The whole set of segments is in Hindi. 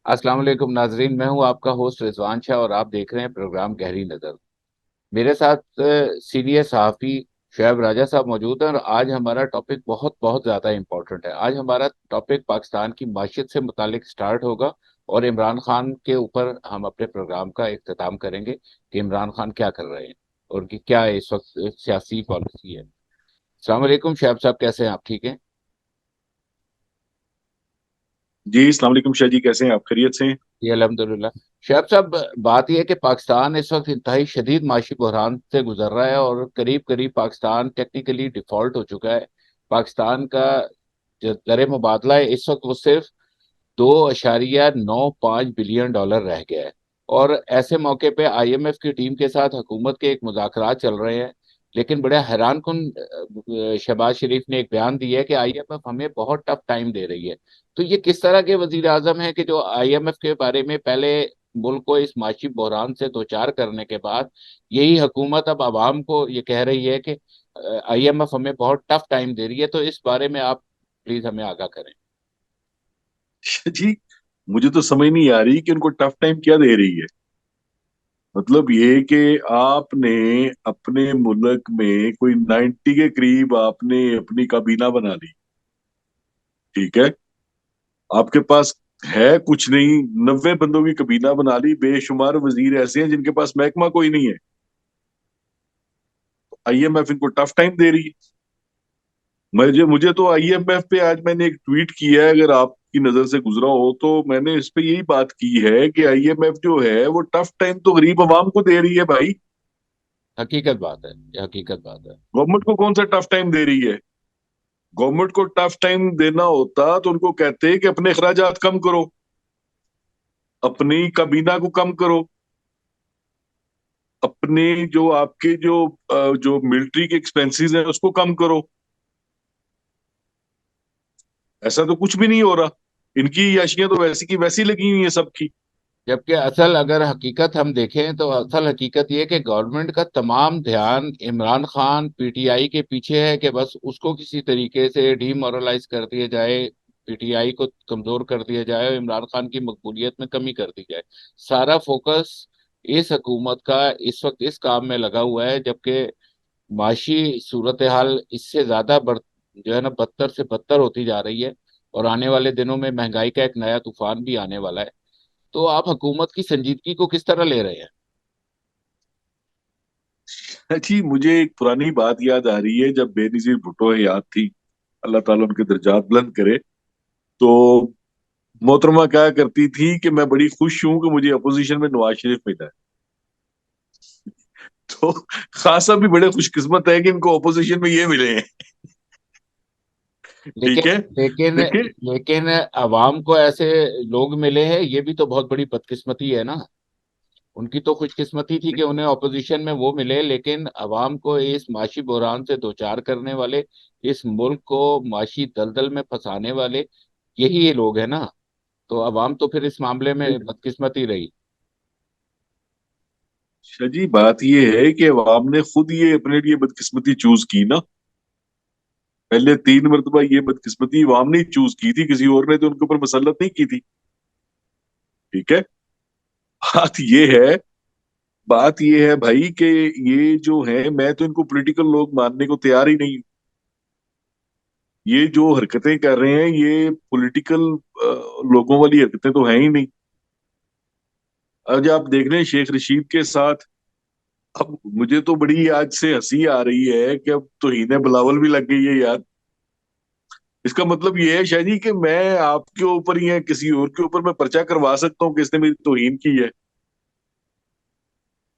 अस्सलाम वालेकुम नाजरीन, मैं हूं आपका होस्ट रिजवान शाह और आप देख रहे हैं प्रोग्राम गहरी नज़र। मेरे साथ सीनियर सहाफ़ी शुएब राजा साहब मौजूद हैं और आज हमारा टॉपिक बहुत बहुत ज़्यादा इम्पोर्टेंट है। आज हमारा टॉपिक पाकिस्तान की माशियत से मुतालिक स्टार्ट होगा और इमरान खान के ऊपर हम अपने प्रोग्राम का इख्तिताम करेंगे कि इमरान खान क्या कर रहे हैं और उनकी क्या इस वक्त सियासी पॉलिसी है। अस्सलाम वालेकुम शुएब साहब, कैसे हैं आप? ठीक हैं? जी अस्सलाम वालेकुम शाह जी, कैसे हैं आप? खैरियत से हैं? जी अल्हम्दुलिल्लाह। शुएब साहब, बात यह है कि पाकिस्तान इस वक्त इंतहाई शदीद माशी बहरान से गुजर रहा है और करीब करीब पाकिस्तान टेक्निकली डिफॉल्ट हो चुका है। पाकिस्तान का जो दर मुबादला है इस वक्त वो सिर्फ 2.95 बिलियन डॉलर रह गया है। और ऐसे मौके पे आईएमएफ की टीम के साथ हुकूमत के एक मुज़ाकरात चल रहे हैं। लेकिन बड़े हैरान कुन शहबाज शरीफ ने एक बयान दिया है कि आईएमएफ हमें बहुत टफ टाइम दे रही है। तो ये किस तरह के वजीर आजम है कि जो आईएमएफ के बारे में पहले मुल्क को इस माशी बहरान से दो चार करने के बाद यही हुकूमत अब आवाम को ये कह रही है कि आईएमएफ हमें बहुत टफ टाइम दे रही है। तो इस बारे में आप प्लीज हमें आगाह करें। शाह जी, मुझे तो समझ नहीं आ रही कि उनको टफ टाइम क्या दे रही है। मतलब ये कि आपने अपने मुल्क में कोई 90 के करीब आपने अपनी काबीना बना ली। ठीक है, आपके पास है कुछ नहीं, 90 बंदों की काबीना बना ली। बेशुमार वजीर ऐसे हैं जिनके पास महकमा कोई नहीं है। आईएमएफ इनको टफ टाइम दे रही है। मुझे मुझे तो आईएमएफ पे आज मैंने एक ट्वीट किया है, अगर आपकी नजर से गुजरा हो तो मैंने इस पे यही बात की है कि आईएमएफ जो है वो टफ टाइम तो गरीब आवाम को दे रही है भाई। हकीकत बात है, ये हकीकत बात है। गवर्नमेंट को कौन सा टफ टाइम दे रही है? गवर्नमेंट को टफ टाइम देना होता तो उनको कहते कि अपने अखराजात कम करो, अपनी काबीना को कम करो, अपने जो आपके जो मिलिट्री के एक्सपेंसेस हैं उसको कम करो। ऐसा तो कुछ भी नहीं हो रहा। इनकी याशियां तो वैसी की वैसी लगी हुई है सबकी। जबकि असल अगर हकीकत हम देखें तो असल हकीकत ये है कि गवर्नमेंट का तमाम ध्यान इमरान खान पीटीआई के पीछे है कि बस उसको किसी तरीके से डीमोरलाइज कर दिया जाए, पीटीआई को कमजोर कर दिया जाए और इमरान खान की मकबूलियत में कमी कर दी जाए। सारा फोकस इस हुकूमत का इस वक्त इस काम में लगा हुआ है। जबकि माशी सूरत हाल इससे ज्यादा जो है ना बदतर से बदतर होती जा रही है और आने वाले दिनों में महंगाई का एक नया तूफान भी आने वाला है। तो आप हुकूमत की संजीदगी को किस तरह ले रहे हैं? जी, मुझे एक पुरानी बात याद आ रही है, जब बेनजीर भुट्टो हयात थी, अल्लाह ताला उनके दर्जात बुलंद करे। तो मोहतरमा क्या करती थी कि मैं बड़ी खुश हूं कि मुझे अपोजिशन में नवाज शरीफ मिला है। तो खासा भी बड़े खुशकिस्मत है कि इनको अपोजिशन में ये मिले हैं। ठीक लेकिन है। लेकिन देखिए, लेकिन अवाम को ऐसे लोग मिले हैं, ये भी तो बहुत बड़ी बदकिस्मती है ना। उनकी तो खुशकिस्मती थी कि उन्हें ऑपोजिशन में वो मिले, लेकिन अवाम को इस माशी बहरान से दो चार करने वाले, इस मुल्क को माशी दलदल में फंसाने वाले यही ये लोग हैं ना। तो अवाम तो फिर इस मामले में बदकिस्मती रही। शाजी बात ये है कि अवाम ने खुद ये अपने लिए बदकिस्मती चूज की ना। पहले 3 मरतबा ये बदकिस्मती अवाम ने चूज की थी, किसी और ने तो उनके ऊपर मसलत नहीं की थी। ठीक है। बात ये है बात ये है भाई कि ये जो है, मैं तो इनको पॉलिटिकल लोग मानने को तैयार ही नहीं हूं। ये जो हरकतें कर रहे हैं ये पॉलिटिकल लोगों वाली हरकतें तो हैं ही नहीं। आज आप देख रहे हैं शेख रशीद के साथ। अब मुझे तो बड़ी आज से हंसी आ रही है कि अब तौहीन बिलावल भी लग गई है यार। इसका मतलब ये है शायद ही कि मैं आपके ऊपर या किसी और के ऊपर मैं पर्चा करवा सकता हूँ कि इसने मेरी तौहीन की है।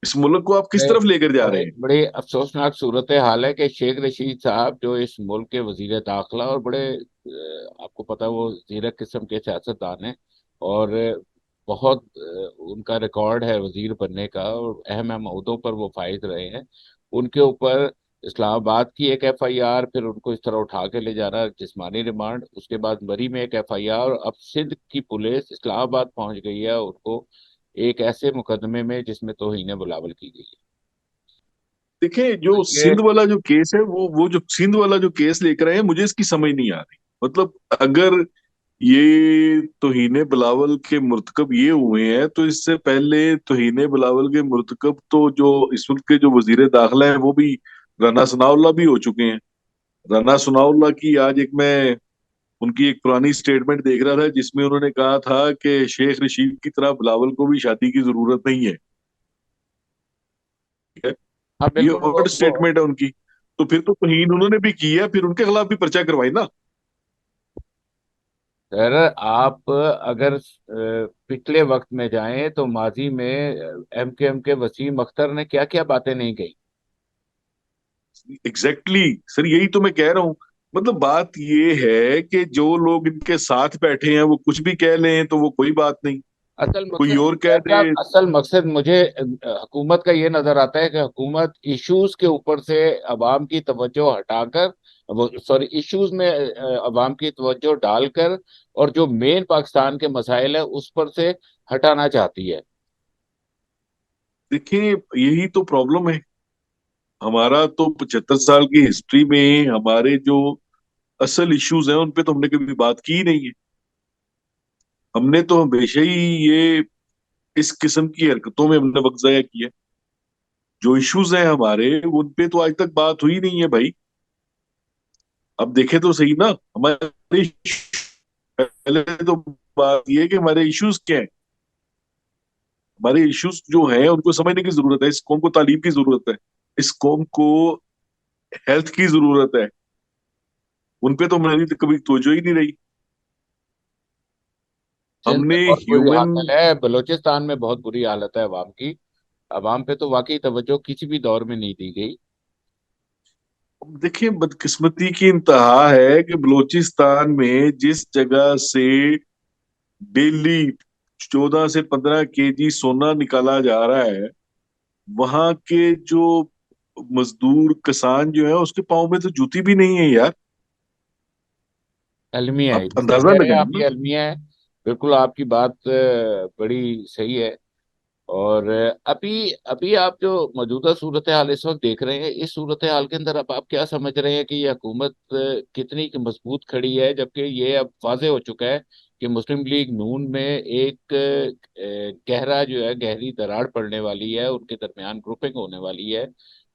इस मुल्क को आप किस बड़े तरफ लेकर जा रहे बड़े हैं? बड़े अफसोसनाक सूरत हाल है कि शेख रशीद साहब जो इस मुल्क के वजीर दाखिला और बड़े आपको पता है वो जीरक किस्म के सियासतदान हैं। और बहुत उनका रिकॉर्ड है वजीर बनने का और अहम अहम ओहदों पर वो फाइज रहे हैं। उनके ऊपर इस्लामाबाद की एक एफआईआर, फिर उनको इस तरह उठा के ले जाना जिस्मानी रिमांड, उसके बाद मरी में एक एफआईआर और अब सिंध की पुलिस इस्लामाबाद पहुंच गई है उनको एक ऐसे मुकदमे में जिसमें तौहीन बिलावल की गई देखिए, है। जो ये सिंध वाला जो केस है, वो जो सिंध वाला जो केस लेकर आए हैं, मुझे इसकी समझ नहीं आ रही। मतलब अगर ये तौहीने बिलावल के मुर्तकब ये हुए हैं, तो इससे पहले तौहीने बिलावल के मुर्तकब तो जो इस वक्त के जो वजीर दाखिला है वो भी राना सनाउल्लाह भी हो चुके हैं। राना सनाउल्लाह की आज एक मैं उनकी एक पुरानी स्टेटमेंट देख रहा था जिसमें उन्होंने कहा था कि शेख रशीद की तरह बिलावल को भी शादी की जरूरत नहीं है। ठीक है, हाँ ये बिल्कुल और वो स्टेटमेंट है उनकी। तो फिर तो तौहीन उन्होंने भी की है, फिर उनके खिलाफ भी पर्चा करवाई ना। सर, आप अगर पिछले वक्त में जाएं तो माजी में एम के वसीम अख्तर ने क्या क्या बातें नहीं कही। एग्जैक्टली सर, यही तो मैं कह रहा हूं। मतलब बात ये है कि जो लोग इनके साथ बैठे हैं वो कुछ भी कह लें तो वो कोई बात नहीं, असल कोई मकसद और कह क्या क्या दे। असल मकसद मुझे हुकूमत का ये नजर आता है कि हुकूमत इश्यूज के ऊपर से अवाम की तवज्जो हटाकर, वो सॉरी, इश्यूज में अवाम की तवज्जो डालकर और जो मेन पाकिस्तान के मसाइल है उस पर से हटाना चाहती है। देखिए, यही तो प्रॉब्लम है। हमारा तो 75 साल की हिस्ट्री में हमारे जो असल इश्यूज हैं उन पे तो हमने कभी बात की ही नहीं है। हमने तो हमेशा ही ये इस किस्म की हरकतों में हमने वक्त जाया किया। जो इश्यूज हैं हमारे उन पे तो आज तक बात हुई नहीं है भाई। अब देखे तो सही ना, हमारे पहले तो बात ये है कि हमारे इश्यूज क्या है। हमारे इश्यूज जो हैं उनको समझने की जरूरत है। इस कौम को तालीम की जरूरत है, इस कौम को हेल्थ की जरूरत है। उन पे तो हमारी तो कभी तवज्जो ही नहीं रही। सिंध हमने में बहुत बुरी ह्यूमन, हालत है, बलूचिस्तान में बहुत बुरी हालत है अवाम की। अवाम पे तो वाकई तवज्जो किसी भी दौर में नहीं दी गई। देखिए बदकिस्मती की इंतहा है कि बलूचिस्तान में जिस जगह से डेली 14 से 15 केजी सोना निकाला जा रहा है, वहां के जो मजदूर किसान जो है उसके पाँव में तो जूती भी नहीं है यार। अलमिया है, आप ये सही अंदाजा कह रहे हैं लगाए आप, ना। ये अलमिया है। बिल्कुल आपकी बात बड़ी सही है। और अभी अभी आप जो मौजूदा सूरत हाल इस वक्त देख रहे हैं, इस सूरत हाल के अंदर अब आप क्या समझ रहे हैं कि ये हुकूमत कितनी की मजबूत खड़ी है, जबकि ये अब वाजे हो चुका है कि मुस्लिम लीग नून में एक गहरा जो है गहरी दरार पड़ने वाली है, उनके दरमियान ग्रुपिंग होने वाली है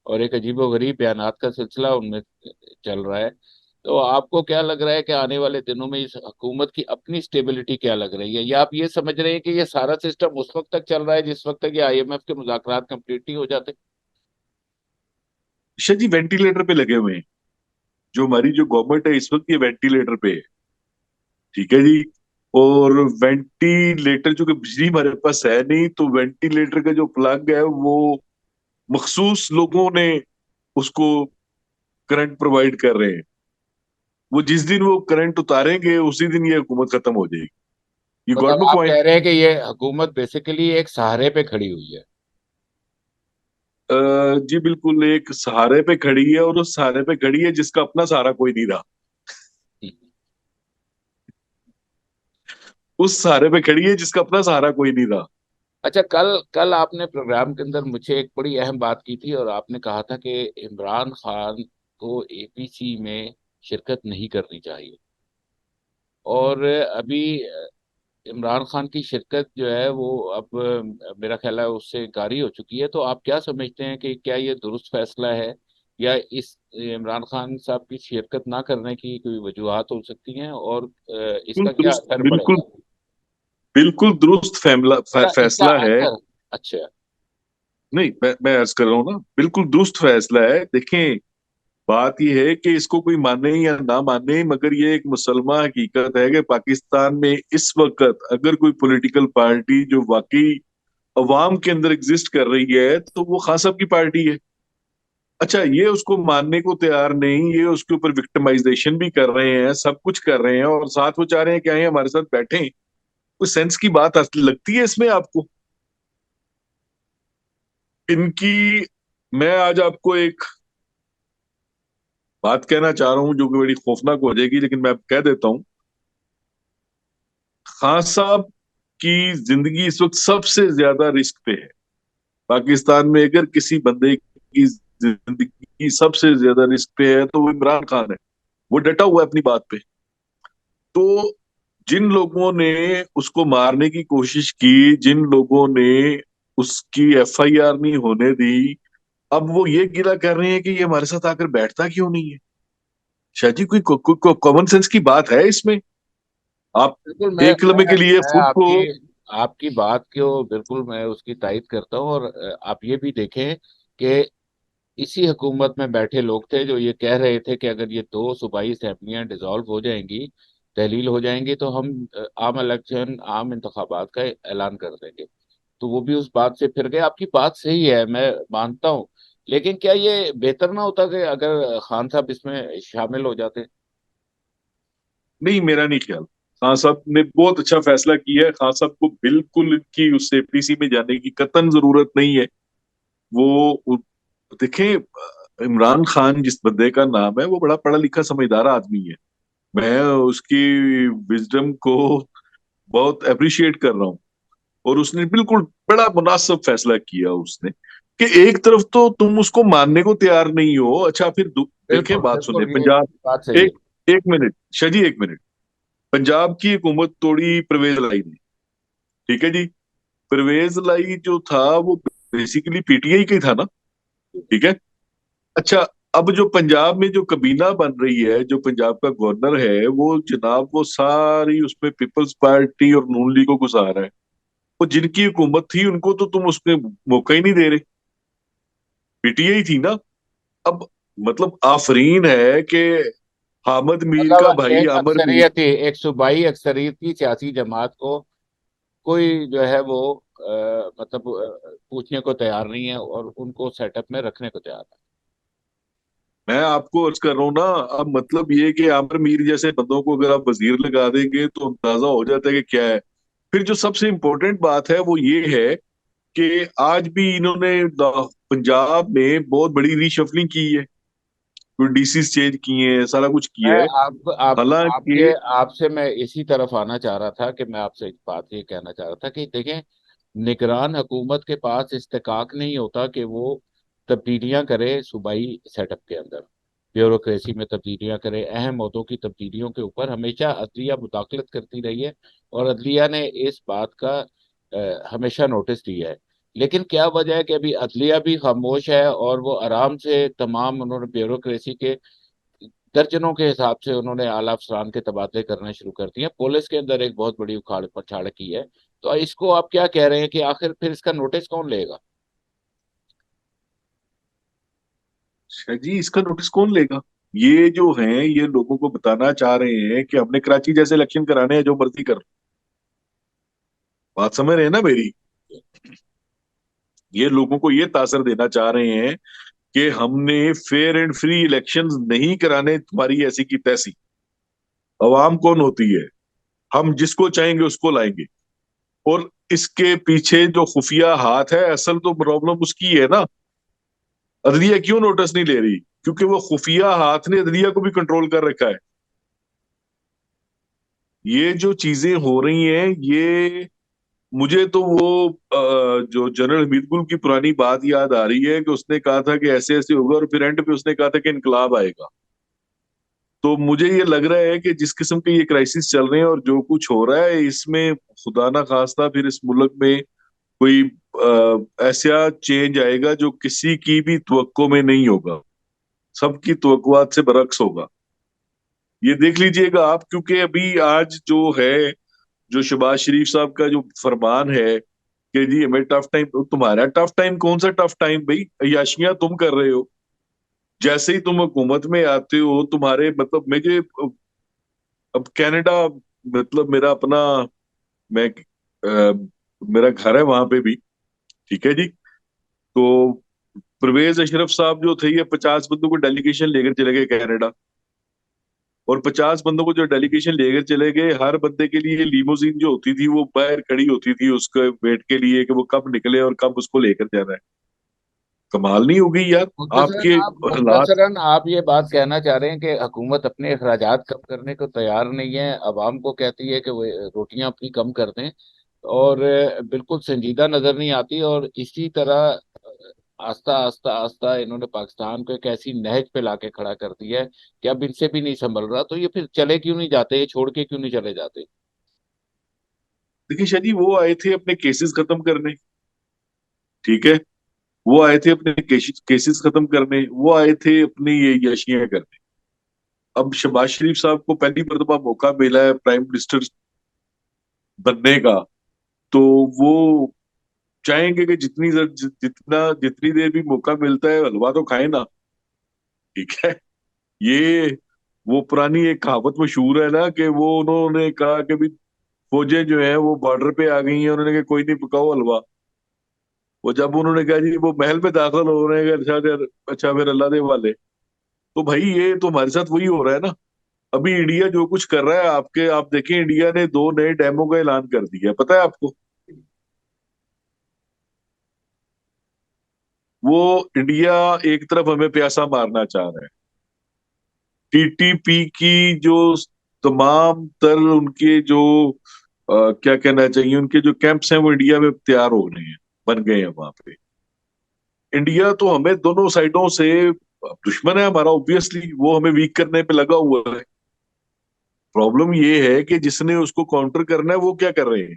और एक अजीबोगरीब बयानात का सिलसिला उनमें चल रहा है। तो आपको क्या लग रहा है कि आने वाले दिनों में इस हुकूमत की अपनी स्टेबिलिटी क्या लग रही है, या आप ये समझ रहे हैं कि ये सारा सिस्टम उस वक्त तक चल रहा है जिस वक्त तक ये आईएमएफ के मुज़ाकरात कंप्लीट नहीं हो जाते। ईशा जी वेंटिलेटर पे लगे हुए हैं। जो हमारी जो गवर्नमेंट है इस वक्त ये वेंटिलेटर पे है। ठीक है जी। और वेंटिलेटर, जो कि बिजली हमारे पास है नहीं, तो वेंटिलेटर का जो प्लग है वो मखसूस लोगों ने उसको करंट प्रोवाइड कर रहे हैं। वो जिस दिन वो करंट उतारेंगे उसी दिन ये हुकूमत खत्म हो जाएगी। ये गॉड मतलब नो आप कह पॉइंट। रहे हैं कि ये हुकूमत बेसिकली एक सहारे पे खड़ी हुई है। जी बिल्कुल, एक सहारे पे खड़ी है, और उस सहारे पे खड़ी है जिसका अपना सहारा कोई नहीं रहा। उस सहारे पे खड़ी है जिसका अपना सहारा कोई नहीं रहा। अच्छा, कल कल आपने प्रोग्राम के अंदर मुझे एक बड़ी अहम बात की थी और आपने कहा था कि इमरान खान को एपीसी में शिरकत नहीं करनी चाहिए। और अभी इमरान खान की शिरकत जो है वो अब मेरा ख्याल है उससे गारी हो चुकी है। तो आप क्या समझते हैं कि क्या ये दुरुस्त फैसला है, या इस इमरान खान साहब की शिरकत ना करने की कोई वजूहत हो सकती हैं, और बिल्कुल इसका क्या दुरुस्त, असर बिल्कुल पड़ेगा। बिल्कुल दुरुस्त अच्छा, इसका फैसला है। असर। अच्छा। नहीं, मैं अर्ज कर रहा हूँ ना, बिल्कुल दुरुस्त फैसला है। देखें, बात यह है कि इसको कोई माने या ना माने, मगर ये एक मुसलमान हकीकत है कि पाकिस्तान में इस वक्त अगर कोई पॉलिटिकल पार्टी जो वाकई अवाम के अंदर एग्जिस्ट कर रही है तो वो खान साहब की पार्टी है। अच्छा, ये उसको मानने को तैयार नहीं, ये उसके ऊपर विक्टिमाइजेशन भी कर रहे हैं, सब कुछ कर रहे हैं, और साथ वो चाह रहे हैं कि आए हमारे साथ बैठे। कोई सेंस की बात लगती है इसमें आपको इनकी? मैं आज आपको एक बात कहना चाह रहा हूं जो कि बड़ी खौफनाक हो जाएगी, लेकिन मैं अब कह देता हूं। खान साहब की जिंदगी इस वक्त सबसे ज्यादा रिस्क पे है। पाकिस्तान में अगर किसी बंदे की जिंदगी सबसे ज्यादा रिस्क पे है तो वो इमरान खान है। वो डटा हुआ है अपनी बात पे। तो जिन लोगों ने उसको मारने की कोशिश की, जिन लोगों ने उसकी एफआईआर नहीं होने दी, अब वो ये गिला कर रहे हैं कि ये हमारे साथ आकर बैठता क्यों नहीं है। शाह जी, कोई कॉमन सेंस की बात है इसमें? आप बिल्कुल, एक लम्हे के लिए मैं खुद को। आपकी आपकी बात को बिल्कुल मैं उसकी तायद करता हूँ। और आप ये भी देखें कि इसी हुकूमत में बैठे लोग थे जो ये कह रहे थे कि अगर ये दो सूबाई असेंबलियां डिसॉल्व हो जाएंगी, तहलील हो जाएंगी, तो हम आम इलेक्शन, आम इंतखाबात का ऐलान कर देंगे। तो वो भी उस बात से फिर गए। आपकी बात सही है, मैं मानता हूँ। लेकिन क्या ये बेहतर ना होता कि अगर खान साहब इसमें शामिल हो जाते? नहीं, मेरा नहीं ख्याल। खान साहब ने बहुत अच्छा फैसला किया है। खान साहब को बिल्कुल इनकी उस एपीसी में जाने की कतन जरूरत नहीं है। वो देखें, इमरान खान जिस बंदे का नाम है, वो बड़ा पढ़ा लिखा समझदार आदमी है। मैं उसकी विजडम को बहुत अप्रिशिएट कर रहा हूँ। और उसने बिल्कुल बड़ा मुनासिब फैसला किया उसने, कि एक तरफ तो तुम उसको मानने को तैयार नहीं हो। अच्छा, फिर देखें, बिल्कुल बात सुने, बिल्कुल, ये पंजाब। बात सही है। एक एक मिनट शाह जी, एक मिनट। पंजाब की हुकूमत तोड़ी परवेज लाई ने। ठीक है जी। परवेज लाई जो था वो बेसिकली पीटीआई का ही था ना। ठीक है। अच्छा, अब जो पंजाब में जो कबीना बन रही है, जो पंजाब का गवर्नर है, वो जनाब वो सारी उसमें पीपल्स पार्टी और नून लीग को घुसा रहा है। वो जिनकी हुकूमत थी उनको तो तुम उसमें मौका ही नहीं दे रहे। पीटीआई थी ना। अब मतलब आफरीन है कि हामिद मीर का मतलब भाई एक आमिर मीर। अक्सरियत ही, एक सूबाई अक्सरियत की सियासी जमात को कोई जो है वो मतलब पूछने को तैयार नहीं है और उनको सेटअप में रखने को तैयार है। मैं आपको अर्ज कर रहा हूँ ना। अब मतलब ये कि आमिर मीर जैसे बंदों को अगर आप वजीर लगा देंगे तो अंदाजा हो जाता है कि क्या है। फिर जो सबसे इंपॉर्टेंट बात है वो ये है कि आज भी इन्होंने पंजाब में बहुत बड़ी रीशफलिंग की है। डीसी चेंज किए हैं, सारा कुछ मैं किया है। आप हालांकि आपके आपसे मैं इसी तरफ आना चाह रहा था कि मैं आपसे एक बात ये कहना चाह रहा था कि देखें, निगरान हुकूमत के पास इस्तेकाक नहीं होता कि वो तब्दीलियां करे सूबाई सेटअप के अंदर, ब्यूरोक्रेसी में तब्दीलियां करे। अहम अहदों की तब्दीलियों के ऊपर हमेशा अदलिया मुदाखलत करती रही है और अदलिया ने इस बात का हमेशा नोटिस दिया है। लेकिन क्या वजह है कि अभी अदलिया भी खामोश है और वो आराम से तमाम उन्होंने ब्यूरोक्रेसी के दर्जनों के हिसाब से उन्होंने आला अफसरान के तबादले करने शुरू कर दिए। पुलिस के अंदर एक बहुत बड़ी उखाड़ पछाड़ की है। तो इसको आप क्या कह रहे हैं कि आखिर फिर इसका नोटिस कौन लेगा? शाह जी, इसका नोटिस कौन लेगा? ये जो हैं, ये लोगों को बताना चाह रहे हैं कि हमने कराची जैसे इलेक्शन कराने हैं, जो मर्जी कर लो। बात समझ रहे हैं ना मेरी? ये लोगों को ये तासर देना चाह रहे हैं कि हमने फेयर एंड फ्री इलेक्शंस नहीं कराने, तुम्हारी ऐसी की तैसी। अवाम कौन होती है? हम जिसको चाहेंगे उसको लाएंगे। और इसके पीछे जो खुफिया हाथ है, असल तो प्रॉब्लम उसकी है ना। अदलिया क्यों नोटिस नहीं ले रही? क्योंकि वो खुफिया हाथ ने अदलिया को भी कंट्रोल कर रखा है। ये जो चीजें हो रही हैं, ये मुझे तो वो जो जनरल हमीद गुल की पुरानी बात याद आ रही है कि उसने कहा था कि ऐसे ऐसे होगा, और फिर एंड पे उसने कहा था कि इनकलाब आएगा। तो मुझे ये लग रहा है कि जिस किस्म के ये क्राइसिस चल रहे हैं और जो कुछ हो रहा है इसमें, खुदा ना खास्ता फिर इस मुल्क में कोई ऐसा चेंज आएगा जो किसी की भी तवक्को में नहीं होगा। सबकी तवक्कुआत से बरक्स होगा। ये देख लीजिएगा आप, क्योंकि अभी आज जो है, जो शहबाज शरीफ साहब का जो फरमान है कि जी हमें टफ टाइम, तुम्हारा टफ टाइम कौन सा टफ टाइम भाई? अयाशियां तुम कर रहे हो। जैसे ही तुम हुकूमत में आते हो, तुम्हारे मतलब मुझे अब कनाडा, मतलब मेरा अपना, मैं मेरा घर है वहां पे भी। ठीक है जी। तो परवेज अशरफ साहब जो थे, ये 50 बंदों को डेलीगेशन लेकर चले गए कनाडा। और 50 बंदों को जो डेलीगेशन लेकर चले गए, हर बंदे के लिए लिमोजिन जो होती थी वो बाहर खड़ी होती थी उसके वेट के लिए कि वो कब निकले और कब उसको लेकर जाना है। कमाल नहीं हो गई यार आपके हालात? मुख्तसरन आप ये बात कहना चाह रहे हैं कि हुकूमत अपने अखराजात कम करने को तैयार नहीं है, अवाम को कहती है कि वो रोटियां अपनी कम कर दें, और बिल्कुल संजीदा नजर नहीं आती। और इसी तरह आस्ता आस्ता आस्ता इन्होंने पाकिस्तान को एक ऐसी नहज पे लाके खड़ा कर दिया है कि अब इनसे भी नहीं संभल रहा। तो ये फिर चले क्यों नहीं जाते, ये छोड़ के क्यों नहीं चले जाते? देखिए शाह जी, वो आए थे अपने केसेस खत्म करने। ठीक है। वो आए थे अपने केसेस खत्म करने, वो आए थे अपनी ये याशियां करने। अब शहबाज शरीफ साहब को पहली मर्तबा मौका मिला है प्राइम मिनिस्टर बनने का, तो वो चाहेंगे कि जितनी देर भी मौका मिलता है हलवा तो खाए ना। ठीक है। ये वो पुरानी एक कहावत मशहूर है ना, कि वो उन्होंने कहा कि भी फौजें जो है वो बॉर्डर पे आ गई हैं, उन्होंने कहा कोई नहीं, पकाओ हलवा। वो जब उन्होंने कहा जी वो महल में दाखिल हो रहे हैं, अच्छा यार, अच्छा फिर अल्लाह दे वाले। तो भाई ये तो हमारे साथ वही हो रहा है ना। अभी इंडिया जो कुछ कर रहा है, आप देखें, इंडिया ने 2 नए डैमों का ऐलान कर दिया, पता है आपको? वो इंडिया एक तरफ हमें प्यासा मारना चाह रहा है। टीटीपी की जो तमाम तर उनके जो क्या कहना चाहिए, उनके जो कैंप्स हैं वो इंडिया में तैयार हो रहे हैं, बन गए हैं वहां पे। इंडिया तो हमें दोनों साइडों से दुश्मन है हमारा, ऑब्वियसली वो हमें वीक करने पे लगा हुआ है। प्रॉब्लम ये है कि जिसने उसको काउंटर करना है वो क्या कर रहे हैं,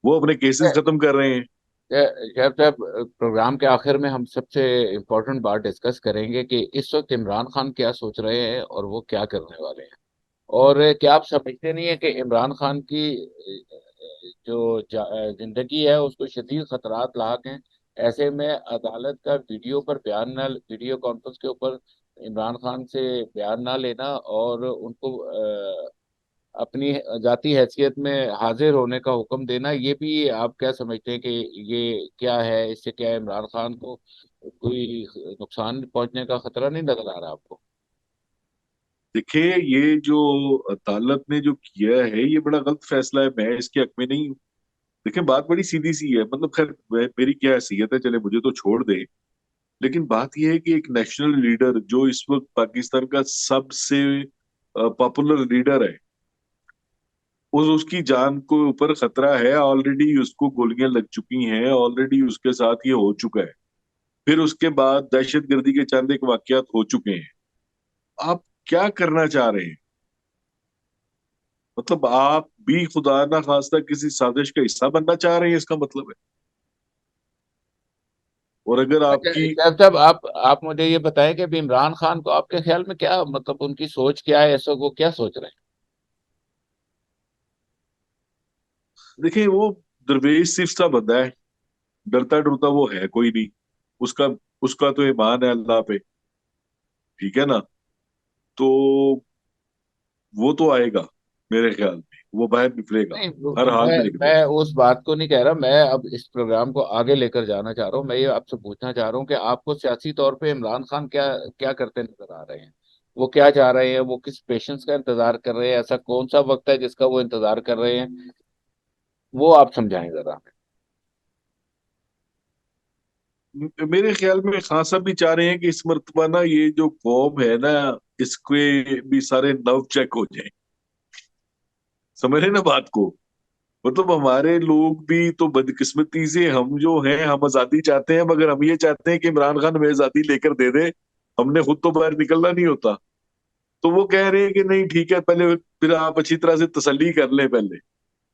वो अपने केसेस खत्म कर रहे हैं। जब जब प्रोग्राम के आखिर में हम सबसे इम्पोर्टेंट बात डिस्कस करेंगे कि इस वक्त इमरान खान क्या सोच रहे हैं और वो क्या करने वाले हैं। और क्या आप समझते नहीं है कि इमरान खान की जो जिंदगी है उसको शदीद खतरात लाक हैं। ऐसे में अदालत का वीडियो कॉन्फ्रेंस के ऊपर इमरान खान से बयान ना लेना और उनको अपनी जाती हैसियत में हाजिर होने का हुक्म देना, ये भी आप क्या समझते हैं कि ये क्या है, इससे क्या इमरान खान को कोई नुकसान पहुंचने का खतरा नहीं नजर आ रहा आपको? देखिए, ये जो अदालत ने जो किया है ये बड़ा गलत फैसला है, मैं इसके हक में नहीं हूँ। देखिए, बात बड़ी सीधी सी है, मतलब खैर मेरी क्या हैसियत है, चले मुझे तो छोड़ दे। लेकिन बात यह है कि एक नेशनल लीडर जो इस वक्त पाकिस्तान का सबसे पॉपुलर लीडर है, उसकी जान को ऊपर खतरा है, ऑलरेडी उसको गोलियां लग चुकी हैं, ऑलरेडी उसके साथ ये हो चुका है। फिर उसके बाद दहशतगर्दी के चंद एक वाकयात हो चुके हैं। आप क्या करना चाह रहे हैं? मतलब आप भी खुदा ना खास्ता किसी साजिश का हिस्सा बनना चाह रहे हैं, इसका मतलब है। और अगर अच्छा, आपकी, जब जब आप मुझे ये बताएं कि अभी इमरान खान को आपके ख्याल में क्या, मतलब उनकी सोच क्या है, ऐसा वो क्या सोच रहे देखिए, वो दरवेश सिर्फ सा बंदा है, डरता डरता वो है कोई नहीं। उसका उसका तो ईमान है अल्लाह पे। ठीक है ना? तो वो तो आएगा, मेरे ख्याल में वो बाहर निकलेगा, नहीं? हर हाल मैं में मैं निकलेगा। उस बात को नहीं कह रहा, मैं अब इस प्रोग्राम को आगे लेकर जाना चाह रहा हूँ। मैं ये आपसे पूछना चाह रहा हूँ कि आपको सियासी तौर पे इमरान खान क्या क्या करते नजर आ रहे हैं, वो क्या चाह रहे हैं, वो किस पेशेंस का इंतजार कर रहे हैं, ऐसा कौन सा वक्त है जिसका वो इंतजार कर रहे हैं, वो आप समझाएं जरा। मेरे ख्याल में खान साहब भी चाह रहे हैं कि इस मर्तबा ना ये जो कौम है ना, इसके भी सारे नर्व चेक हो जाए। समझ रहे ना बात को? मतलब हमारे लोग भी तो बदकिस्मती से, हम जो हैं हम आजादी चाहते हैं, मगर हम ये चाहते हैं कि इमरान खान हमें आजादी लेकर दे दे, हमने खुद तो बाहर निकलना नहीं होता। तो वो कह रहे हैं कि नहीं ठीक है, पहले फिर आप अच्छी तरह से तसल्ली कर लें पहले।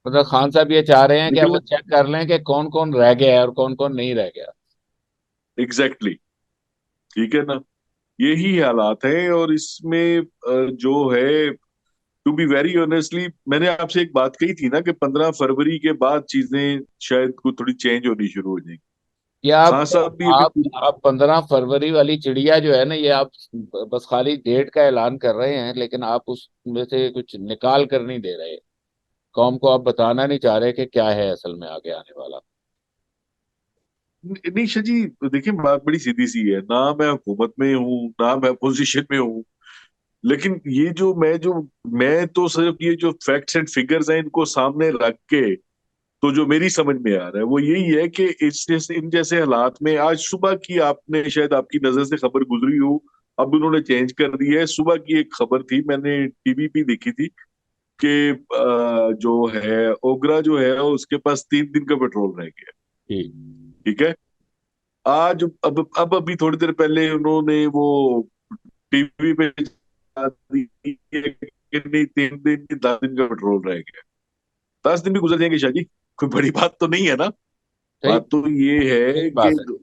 मतलब खान साहब ये चाह रहे हैं कि वो निकल चेक कर लें कि कौन कौन रह गया है और कौन कौन नहीं रह गया। एग्जैक्टली exactly, ठीक है ना? यही हालात है, और इसमें जो है, टू बी वेरी ऑनेस्टली, मैंने आपसे एक बात कही थी ना कि 15 फरवरी के बाद चीजें शायद कुछ थोड़ी चेंज होनी शुरू हो जाएंगी। ये आप खान साहब भी अभी आप आप 15 फरवरी वाली चिड़िया जो है ना, ये आप बस खाली डेट का ऐलान कर रहे हैं, लेकिन आप उसमें से कुछ निकाल कर नहीं दे रहे। कौम को आप बताना नहीं चाह रहे कि क्या है असल में आगे आने वाला। निशा जी, देखिए बात बड़ी सीधी सी है ना, मैं हुकूमत में हूँ ना मैं अपोजिशन में हूँ। लेकिन ये मैं तो सिर्फ ये जो फैक्ट्स एंड फिगर्स हैं इनको सामने रख के, तो जो मेरी समझ में आ रहा है वो यही है कि इन जैसे हालात में, आज सुबह की आपने शायद आपकी नजर से खबर गुजरी हो, अब उन्होंने चेंज कर दी है। सुबह की एक खबर थी, मैंने टीवी पे देखी थी कि जो है ओगरा जो है उसके पास 3 दिन का पेट्रोल रह गया। ठीक। ठीक है। आज अब अभी थोड़ी देर पहले उन्होंने वो टीवी पे दिखा दी कि नहीं 3 दिन की 10 दिन का पेट्रोल रह गया। 10 दिन भी गुजर जाएंगे शाह जी, कोई बड़ी बात तो नहीं है ना। सही। बात तो ये सही है कि बात है।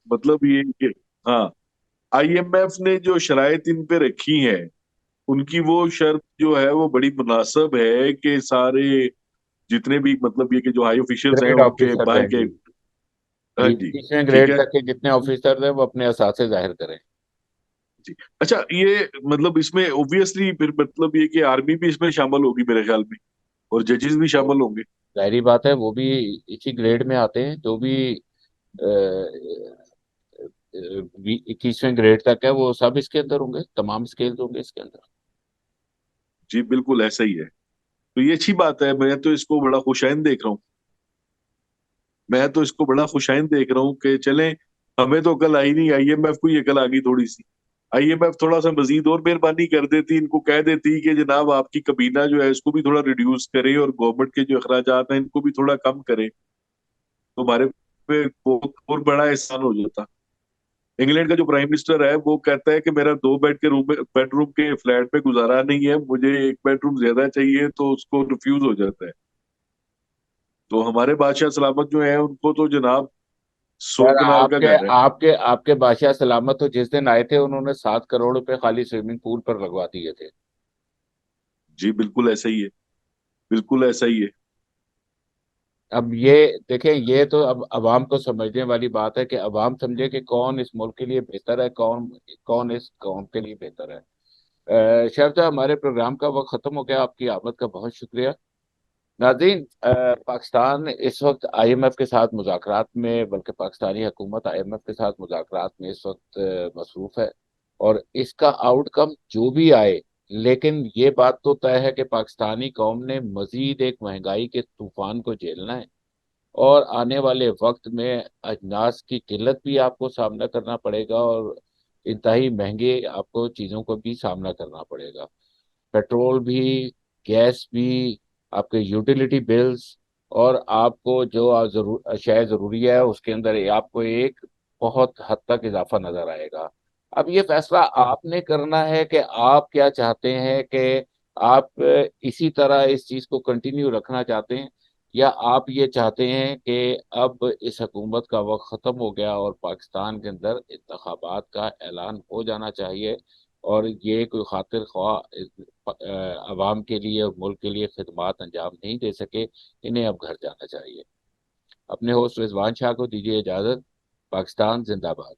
मतलब ये कि हाँ, आईएमएफ ने जो शराइत इन पे रखी है, उनकी वो शर्त जो है वो बड़ी मुनासिब है कि सारे जितने भी मतलब ये कि जो हाई ऑफिशियल्स हैं ग्रेड उनके ऑफिसर बाय हैं के। जी। हाँ जी। तीसवें ठीक ग्रेड है तक के जितने ऑफिसर हैं वो अपने असासे जाहिर करें। जी। अच्छा, ये मतलब इसमें ऑब्वियसली फिर मतलब ये कि आर्मी भी इसमें शामिल होगी मेरे ख्याल में, और जजेस भी वो शामिल होंगे। जाहिर बात है, वो भी इसी ग्रेड में आते हैं जो भी 21वें ग्रेड तक है, वो सब इसके अंदर होंगे, तमाम स्केल्स होंगे इसके अंदर। जी बिल्कुल ऐसा ही है। तो ये अच्छी बात है, मैं तो इसको बड़ा खुशाइन देख रहा हूँ। मैं तो इसको बड़ा खुशाइन देख रहा हूँ कि चलें। हमें तो कल आई नहीं, आईएमएफ को ये कल आ गई थोड़ी सी। आईएमएफ थोड़ा सा मजीद और मेहरबानी कर देती, इनको कह देती कि जनाब आपकी कबीना जो है इसको भी थोड़ा रिड्यूस करे और गवर्नमेंट के जो अखराजात हैं इनको भी थोड़ा कम करे, तो हमारे पे बहुत और बड़ा एहसान हो जाता। इंग्लैंड का जो प्राइम मिनिस्टर है वो कहता है कि मेरा 2 बेड के रूम में, बेडरूम के फ्लैट में गुजारा नहीं है, मुझे एक बेडरूम ज्यादा चाहिए, तो उसको रिफ्यूज हो जाता है। तो हमारे बादशाह सलामत जो है उनको तो जनाब सौ यार कनाल का आपके घर है। आपके आपके बादशाह सलामत तो जिस दिन आए थे उन्होंने 7 करोड़ रुपए खाली स्विमिंग पूल पर लगवा दिए थे। जी बिल्कुल ऐसा ही है। बिल्कुल ऐसा ही है। अब ये देखें, ये तो अब अवाम को समझने वाली बात है कि अवाम समझे कि कौन इस मुल्क के लिए बेहतर है, कौन कौन इस कौम के लिए बेहतर है। शर्त हमारे प्रोग्राम का वक्त खत्म हो गया, आपकी आमद का बहुत शुक्रिया। नाज़रीन, पाकिस्तान इस वक्त आईएमएफ के साथ मुज़ाकरात में, बल्कि पाकिस्तानी हुकूमत आईएमएफ के साथ मुज़ाकरात में इस वक्त मसरूफ़ है। और इसका आउटकम जो भी आए, लेकिन ये बात तो तय है कि पाकिस्तानी कौम ने मजीद एक महंगाई के तूफान को झेलना है। और आने वाले वक्त में अजनास की किल्लत भी आपको सामना करना पड़ेगा, और इंतहाई महंगे आपको चीज़ों को भी सामना करना पड़ेगा। पेट्रोल भी, गैस भी, आपके यूटिलिटी बिल्स, और आपको जो जरूर अशाया ज़रूरी है उसके अंदर आपको एक बहुत हद तक इजाफा नज़र आएगा। अब ये फैसला आपने करना है कि आप क्या चाहते हैं, कि आप इसी तरह इस चीज़ को कंटिन्यू रखना चाहते हैं, या आप ये चाहते हैं कि अब इस हुकूमत का वक्त ख़त्म हो गया और पाकिस्तान के अंदर इंतखाबात का ऐलान हो जाना चाहिए, और ये कोई खातिर ख्वाह अवाम के लिए और मुल्क के लिए खिदमात अंजाम नहीं दे सके, इन्हें अब घर जाना चाहिए। अपने होस्ट रिजवान शाह को दीजिए इजाज़त। पाकिस्तान जिंदाबाद।